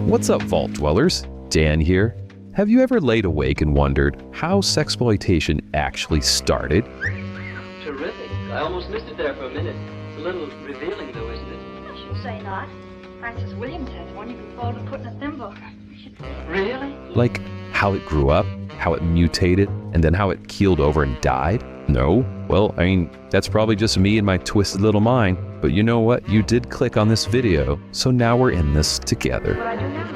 What's up, Vault Dwellers? Dan here. Have you ever laid awake and wondered how sexploitation actually started? Terrific. I almost missed it there for a minute. It's a little revealing, though, isn't it? I should say not. Francis Williams has one you can fold and put in a thimble. Really? Like how it grew up, how it mutated, and then how it keeled over and died? No? Well, that's probably just me and my twisted little mind. But you know what? You did click on this video, so now we're in this together. What I do now?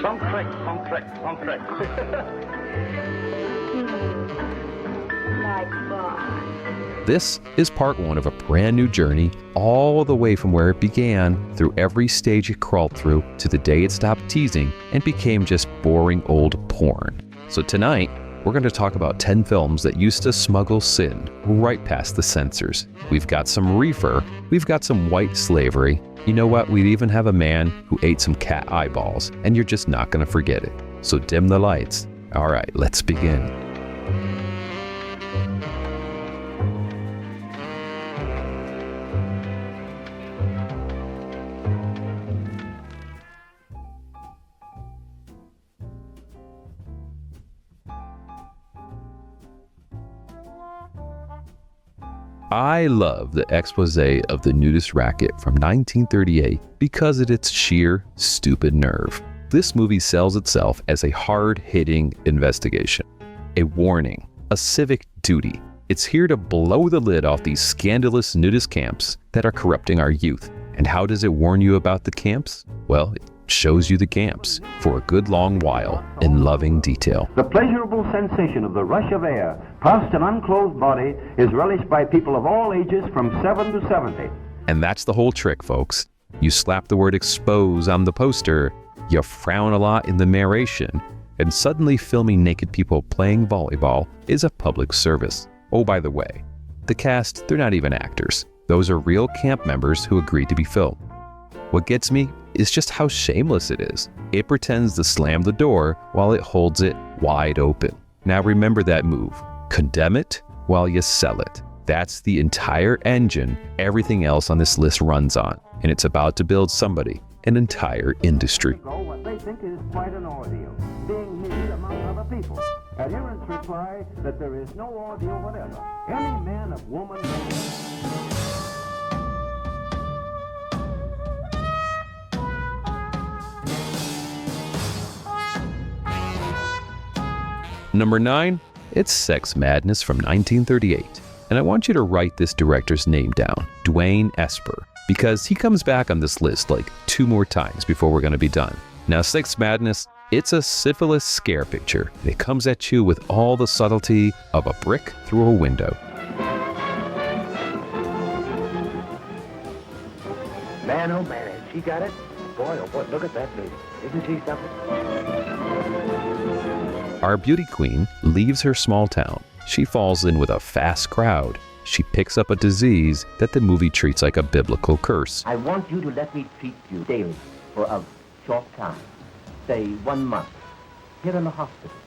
Some trick. My God. This is part one of a brand new journey, all the way from where it began, through every stage it crawled through, to the day it stopped teasing and became just boring old porn. So tonight, we're going to talk about 10 films that used to smuggle sin right past the censors. We've got some reefer, we've got some white slavery. You know what? We'd even have a man who ate some cat eyeballs, and you're just not going to forget it. So dim the lights. All right, let's begin. I love the expose of the nudist racket from 1938 because of its sheer, stupid nerve. This movie sells itself as a hard-hitting investigation, a warning, a civic duty. It's here to blow the lid off these scandalous nudist camps that are corrupting our youth. And how does it warn you about the camps? Well, it shows you the camps for a good long while in loving detail. The pleasurable sensation of the rush of air past an unclothed body is relished by people of all ages from 7 to 70. And that's the whole trick, folks. You slap the word expose on the poster, you frown a lot in the narration, and suddenly filming naked people playing volleyball is a public service. Oh, by the way, the cast, they're not even actors. Those are real camp members who agreed to be filmed. What gets me is just how shameless it is. It pretends to slam the door while it holds it wide open. Now remember that move. Condemn it while you sell it. That's the entire engine everything else on this list runs on. And it's about to build somebody, an entire industry. What they think is quite an ordeal, being needed among other people. Adherents reply that there is no ordeal whatever. Any man of woman Number 9, it's Sex Madness from 1938. And I want you to write this director's name down, Dwain Esper, because he comes back on this list like 2 more times before we're going to be done. Now, Sex Madness, it's a syphilis scare picture. It comes at you with all the subtlety of a brick through a window. Man, oh man, has she got it? Boy, oh boy, look at that lady. Isn't she something? Our beauty queen leaves her small town. She falls in with a fast crowd. She picks up a disease that the movie treats like a biblical curse. I want you to let me treat you daily for a short time, say 1 month, here in the hospital.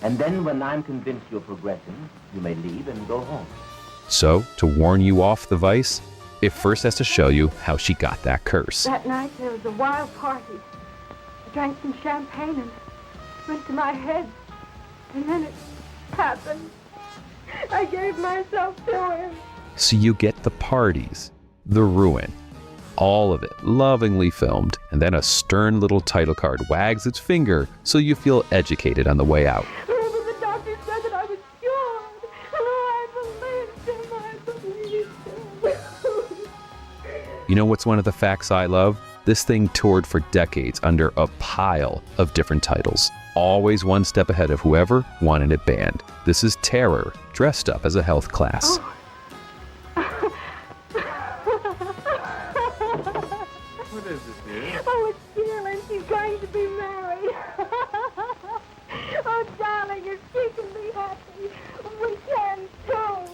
And then when I'm convinced you're progressing, you may leave and go home. So, to warn you off the vice, it first has to show you how she got that curse. That night there was a wild party. I drank some champagne and went to my head. And then it happened. I gave myself to him. So you get the parties, the ruin, all of it lovingly filmed, and then a stern little title card wags its finger so you feel educated on the way out. Oh, but the doctor said that I was cured. Oh, I believed him. You know what's one of the facts I love? This thing toured for decades under a pile of different titles, always one step ahead of whoever wanted it banned. This is Terror, dressed up as a health class. Oh. What is this, dear? Oh, it's Jill, and she's going to be married. Oh, darling, if she can be happy, we can too.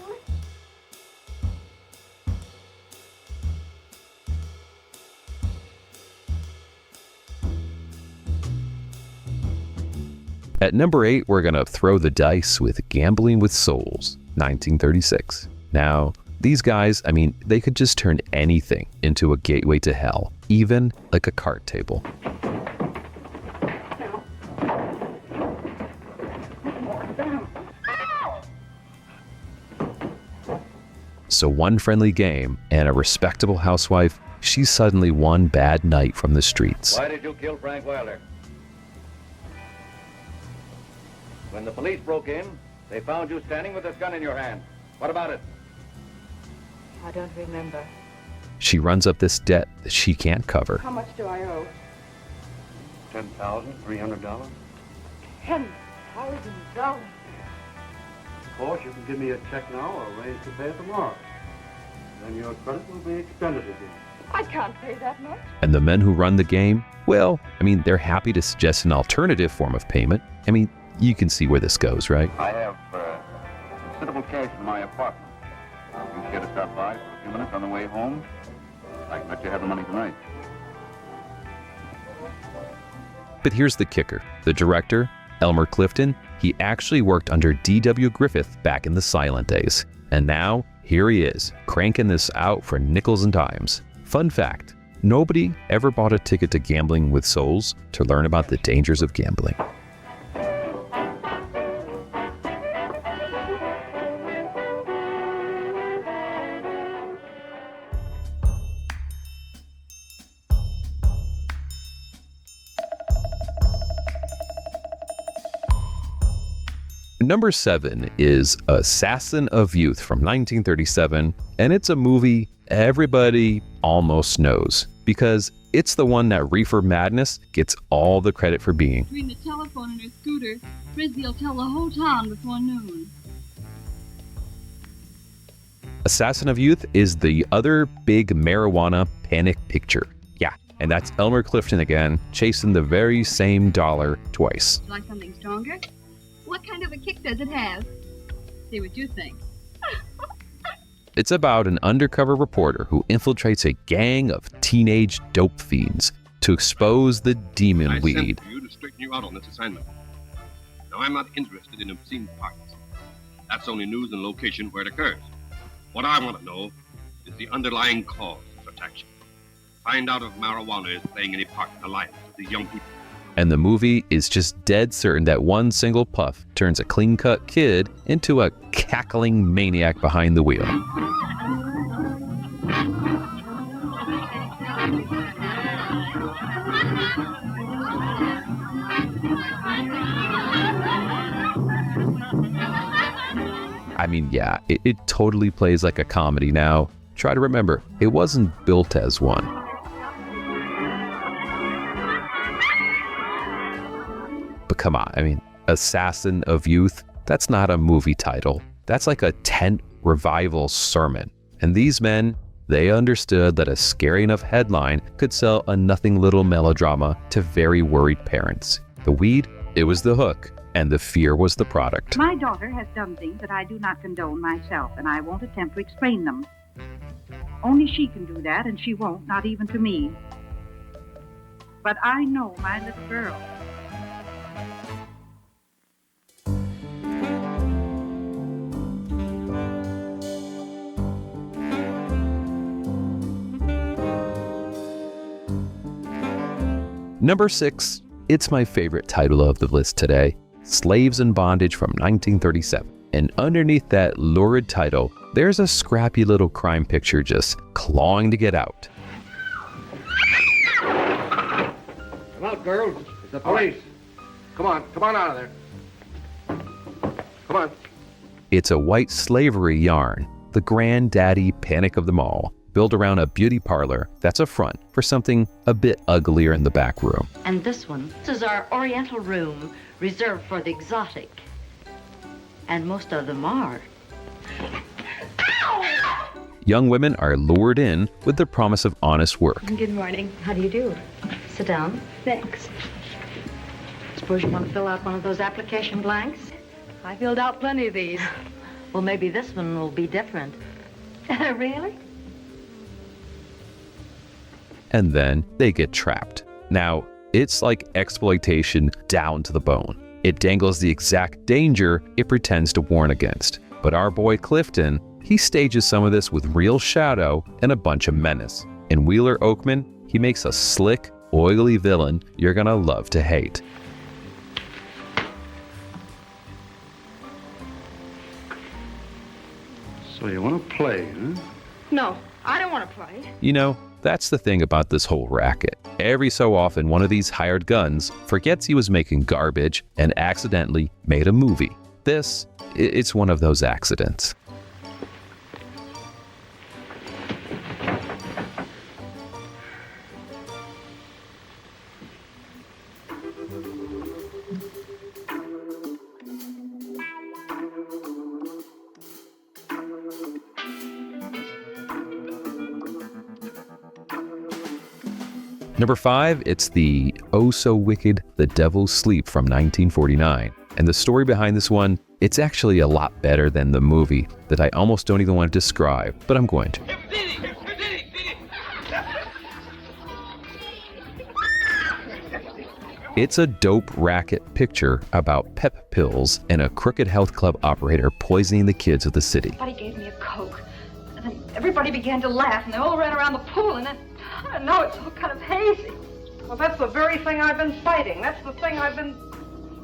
At number 8, we're going to throw the dice with Gambling with Souls, 1936. Now, These guys, I mean, they could just turn anything into a gateway to hell, even like a card table. So one friendly game and a respectable housewife, she's suddenly one bad night from the streets. Why did you kill Frank Wilder? When the police broke in, they found you standing with this gun in your hand. What about it? I don't remember. She runs up this debt that she can't cover. How much do I owe? $10,300. $10,000. Of course, you can give me a check now or arrange to pay it tomorrow. Then your credit will be extended again. I can't pay that much. And the men who run the game, well, I mean, they're happy to suggest an alternative form of payment. I mean, you can see where this goes, right? I have considerable cash in my apartment. You care to stop by for a few minutes on the way home? I can let you have the money tonight. But here's the kicker. The director, Elmer Clifton, he actually worked under D.W. Griffith back in the silent days. And now, here he is, cranking this out for nickels and dimes. Fun fact, nobody ever bought a ticket to Gambling with Souls to learn about the dangers of gambling. Number 7 is Assassin of Youth from 1937, and it's a movie everybody almost knows because it's the one that Reefer Madness gets all the credit for being. Between the telephone and her scooter, Frisbee will tell the whole town before noon. Assassin of Youth is the other big marijuana panic picture. Yeah, and that's Elmer Clifton again, chasing the very same dollar twice. Like something stronger? What kind of a kick does it have? See what you think. It's about an undercover reporter who infiltrates a gang of teenage dope fiends to expose the demon weed. I sent for you to straighten you out on this assignment. Now, I'm not interested in obscene parts. That's only news and location where it occurs. What I want to know is the underlying cause of such action. Find out if marijuana is playing any part in the lives of these young people. And the movie is just dead certain that one single puff turns a clean-cut kid into a cackling maniac behind the wheel. I mean, yeah, it totally plays like a comedy now. Try to remember, it wasn't built as one. But come on, I mean, Assassin of Youth, that's not a movie title. That's like a tent revival sermon. And these men, they understood that a scary enough headline could sell a nothing little melodrama to very worried parents. The weed, it was the hook, and the fear was the product. My daughter has done things that I do not condone myself, and I won't attempt to explain them. Only she can do that, and she won't, not even to me. But I know my little girl. Number 6, it's my favorite title of the list today, Slaves in Bondage from 1937. And underneath that lurid title, there's a scrappy little crime picture just clawing to get out. Come out, girls. It's the police. Come on out of there. Come on. It's a white slavery yarn, the granddaddy panic of them all, built around a beauty parlor that's a front for something a bit uglier in the back room. And this is our oriental room reserved for the exotic. And most of them are. Young women are lured in with the promise of honest work. Good morning. How do you do? Sit down. Thanks. Suppose you want to fill out one of those application blanks? I filled out plenty of these. Well, maybe this one will be different. Really? And then they get trapped. Now, it's like exploitation down to the bone. It dangles the exact danger it pretends to warn against. But our boy Clifton, he stages some of this with real shadow and a bunch of menace. In Wheeler Oakman, he makes a slick, oily villain you're gonna love to hate. So you want to play, huh? No, I don't want to play. You know, that's the thing about this whole racket. Every so often, one of these hired guns forgets he was making garbage and accidentally made a movie. It's one of those accidents. Number 5, it's the Oh So Wicked, The Devil's Sleep from 1949. And the story behind this one, it's actually a lot better than the movie that I almost don't even want to describe, but I'm going to. It's a dope racket picture about pep pills and a crooked health club operator poisoning the kids of the city. Somebody gave me a Coke, and then everybody began to laugh, and they all ran around the pool, and then, I don't know, it's all kind of hazy. Well, that's the very thing I've been fighting. That's the thing I've been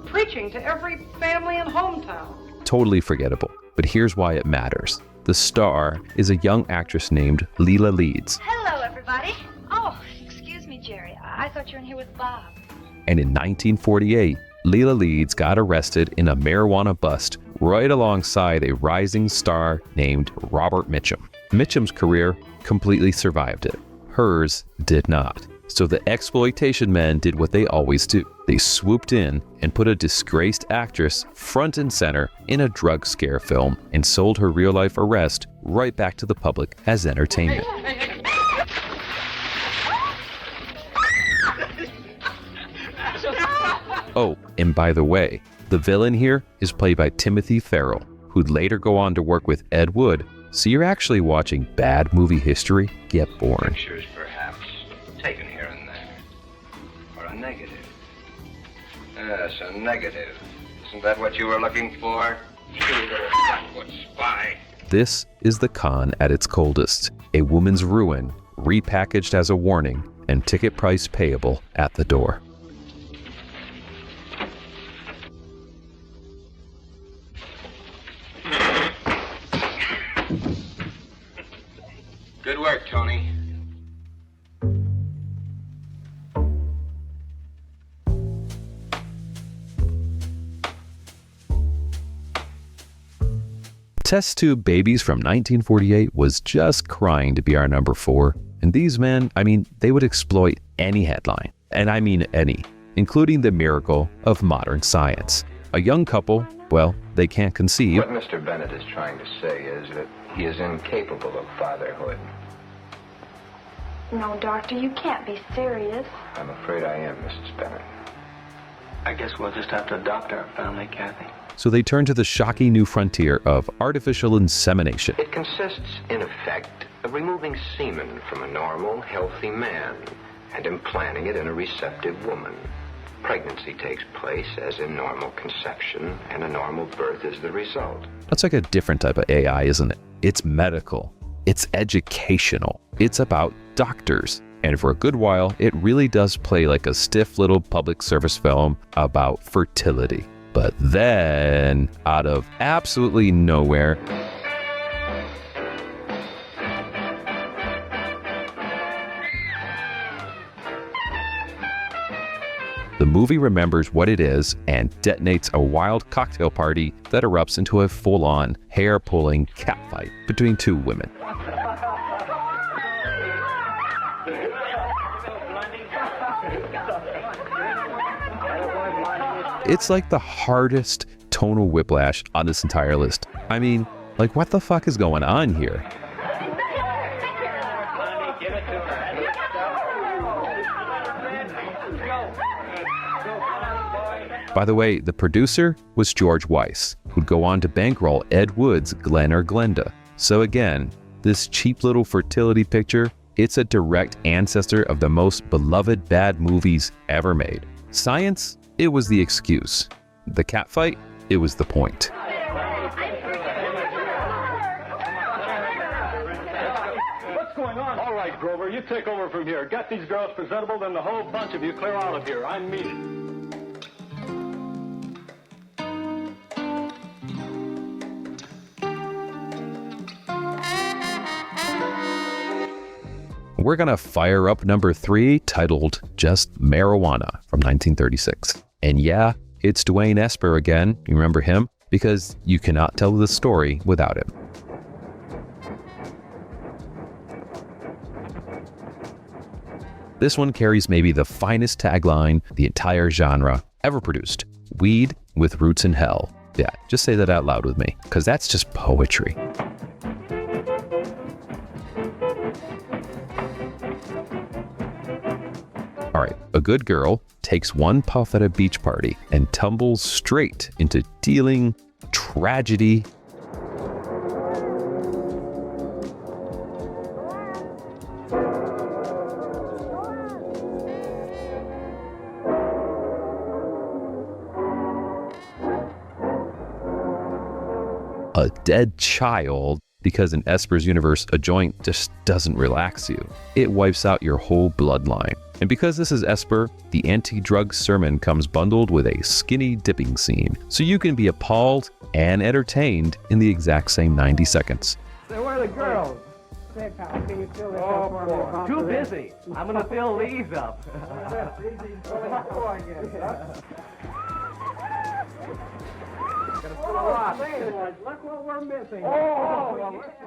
preaching to every family in hometown. Totally forgettable, but here's why it matters. The star is a young actress named Lila Leeds. Hello, everybody. Oh, excuse me, Jerry. I thought you were in here with Bob. And in 1948, Lila Leeds got arrested in a marijuana bust right alongside a rising star named Robert Mitchum. Mitchum's career completely survived it. Hers did not. So the exploitation men did what they always do. They swooped in and put a disgraced actress front and center in a drug scare film and sold her real-life arrest right back to the public as entertainment. Oh, and by the way, the villain here is played by Timothy Farrell, who'd later go on to work with Ed Wood, so you're actually watching bad movie history get born. Pictures, perhaps, taken here and there. Or a negative. Yes, a negative. Isn't that what you were looking for? You little flatfoot spy. This is the con at its coldest. A woman's ruin, repackaged as a warning, and ticket price payable at the door. Good work, Tony. Test Tube Babies from 1948 was just crying to be our number 4. And these men, they would exploit any headline. And I mean any, including the miracle of modern science. A young couple, well, they can't conceive. What Mr. Bennett is trying to say is that he is incapable of fatherhood. No, Doctor, you can't be serious. I'm afraid I am, Mrs. Bennett. I guess we'll just have to adopt our family, Kathy. So they turn to the shocking new frontier of artificial insemination. It consists, in effect, of removing semen from a normal, healthy man and implanting it in a receptive woman. Pregnancy takes place as in normal conception, and a normal birth is the result. That's like a different type of AI, isn't it? It's medical. It's educational. It's about doctors. And for a good while, it really does play like a stiff little public service film about fertility. But then, out of absolutely nowhere, the movie remembers what it is and detonates a wild cocktail party that erupts into a full-on, hair-pulling catfight between two women. It's like the hardest tonal whiplash on this entire list. What the fuck is going on here? By the way, the producer was George Weiss, who'd go on to bankroll Ed Wood's Glen or Glenda. So again, this cheap little fertility picture, it's a direct ancestor of the most beloved bad movies ever made. Science? It was the excuse. The catfight? It was the point. you take over from here. Get these girls presentable, then the whole bunch of you clear out of here. I'm needed. We're gonna fire up number 3, titled just Marijuana from 1936. And yeah, it's Dwain Esper again. You remember him? Because you cannot tell the story without him. This one carries maybe the finest tagline the entire genre ever produced. Weed with roots in hell. Yeah, just say that out loud with me, because that's just poetry. All right, a good girl takes one puff at a beach party and tumbles straight into dealing tragedy. A dead child, because in Esper's universe, a joint just doesn't relax you. It wipes out your whole bloodline. And because this is Esper, the anti-drug sermon comes bundled with a skinny dipping scene, so you can be appalled and entertained in the exact same 90 seconds. So where are the girls? Say, pal, can you fill this Oh, up for me? boy. Too busy. I'm going to fill these up. Look what we're missing.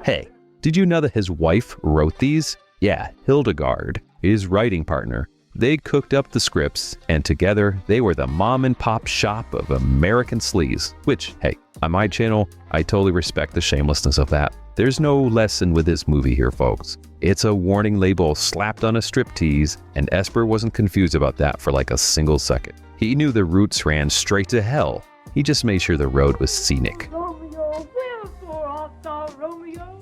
Hey, did you know that his wife wrote these? Yeah, Hildegarde, his writing partner. They cooked up the scripts, and together they were the mom and pop shop of American sleaze. Which, hey, on my channel, I totally respect the shamelessness of that. There's no lesson with this movie here, folks. It's a warning label slapped on a striptease, and Esper wasn't confused about that for like a single second. He knew the routes ran straight to hell. He just made sure the road was scenic. Romeo, wherefore art thou Romeo?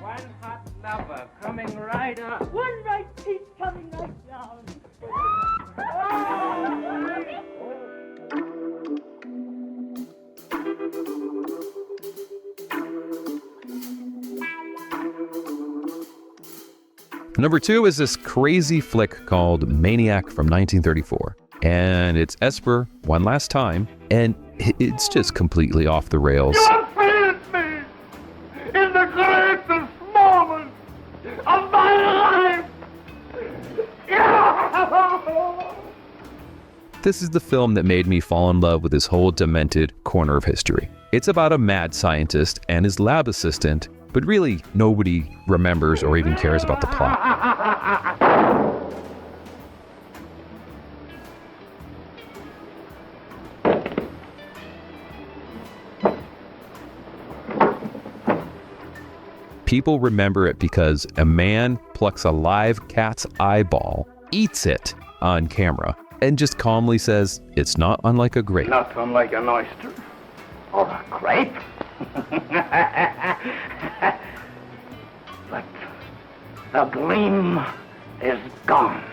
One hot lover coming right up. One right teeth coming right down. Number 2 is this crazy flick called Maniac from 1934. And it's Esper one last time, and it's just completely off the rails. You failed me in the greatest moment of my life. This is the film that made me fall in love with this whole demented corner of history. It's about a mad scientist and his lab assistant, but really nobody remembers or even cares about the plot. People remember it because a man plucks a live cat's eyeball, eats it on camera, and just calmly says, it's not unlike a grape. Not unlike an oyster or a grape. But the gleam is gone.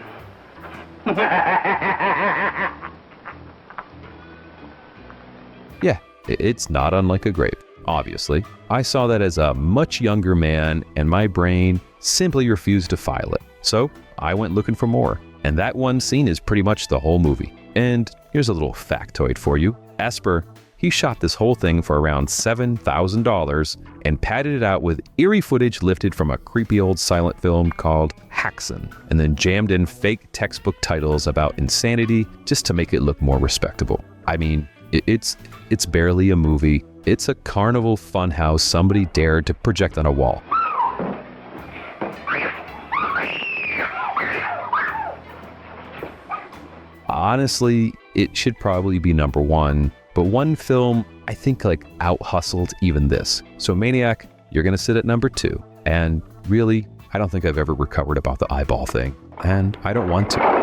Yeah, it's not unlike a grape, obviously. I saw that as a much younger man, and my brain simply refused to file it. So I went looking for more. And that one scene is pretty much the whole movie. And here's a little factoid for you. Esper, he shot this whole thing for around $7,000 and padded it out with eerie footage lifted from a creepy old silent film called Häxan, and then jammed in fake textbook titles about insanity just to make it look more respectable. I mean, it's barely a movie. It's a carnival funhouse somebody dared to project on a wall. Honestly, it should probably be number 1, but one film I think like out-hustled even this. So Maniac, you're gonna sit at number 2. And really, I don't think I've ever recovered about the eyeball thing, and I don't want to.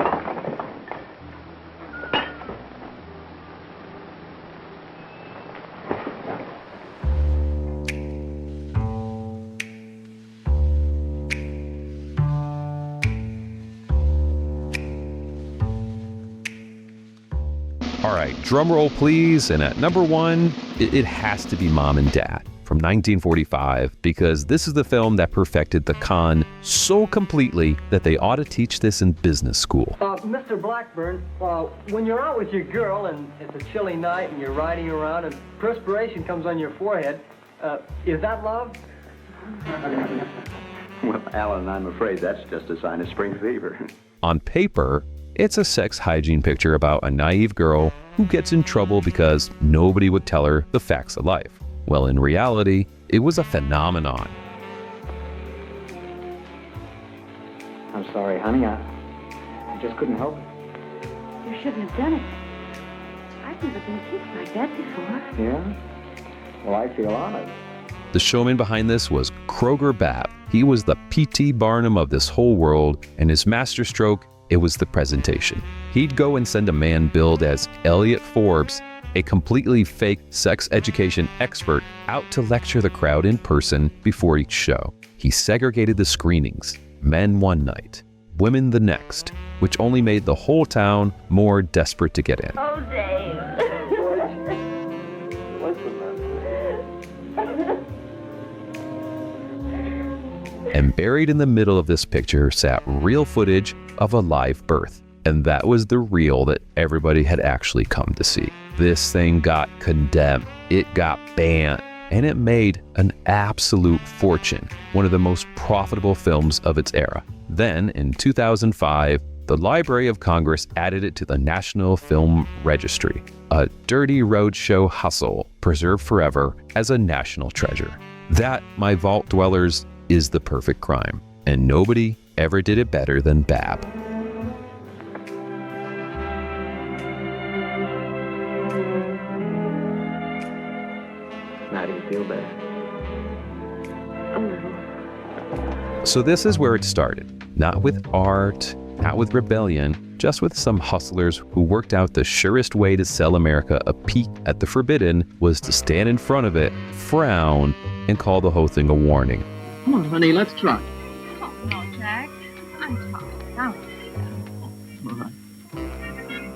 All right, drum roll please, and at number 1, it has to be Mom and Dad from 1945 because this is the film that perfected the con so completely that they ought to teach this in business school. Mr. Blackburn, when you're out with your girl and it's a chilly night and you're riding around and perspiration comes on your forehead, is that love? Well, Alan, I'm afraid that's just a sign of spring fever. On paper, it's a sex hygiene picture about a naive girl who gets in trouble because nobody would tell her the facts of life. Well, in reality, it was a phenomenon. I'm sorry, honey. I just couldn't help it. You shouldn't have done it. I've never been kicked like that before. Yeah? Well, I feel honored. The showman behind this was Kroger Babb. He was the P.T. Barnum of this whole world, and his masterstroke, it was the presentation. He'd go and send a man billed as Elliot Forbes, a completely fake sex education expert, out to lecture the crowd in person before each show. He segregated the screenings, men one night, women the next, which only made the whole town more desperate to get in. Oh, Dave. And buried in the middle of this picture sat real footage of a live birth. And that was the reel that everybody had actually come to see. This thing got condemned. It got banned. And it made an absolute fortune. One of the most profitable films of its era. Then, in 2005, the Library of Congress added it to the National Film Registry. A dirty roadshow hustle preserved forever as a national treasure. That, my vault dwellers, is the perfect crime, and nobody ever did it better than Babb. Now do you feel better? A little. So this is where it started. Not with art, not with rebellion, just with some hustlers who worked out the surest way to sell America a peek at the forbidden was to stand in front of it, frown, and call the whole thing a warning. Come on, honey, let's try. Oh, no, Jack. I'm tired.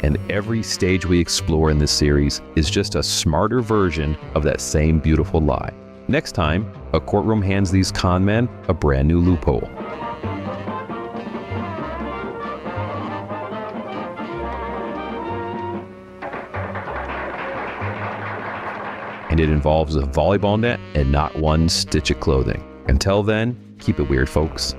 And every stage we explore in this series is just a smarter version of that same beautiful lie. Next time, a courtroom hands these con men a brand new loophole. And it involves a volleyball net and not one stitch of clothing. Until then, keep it weird, folks.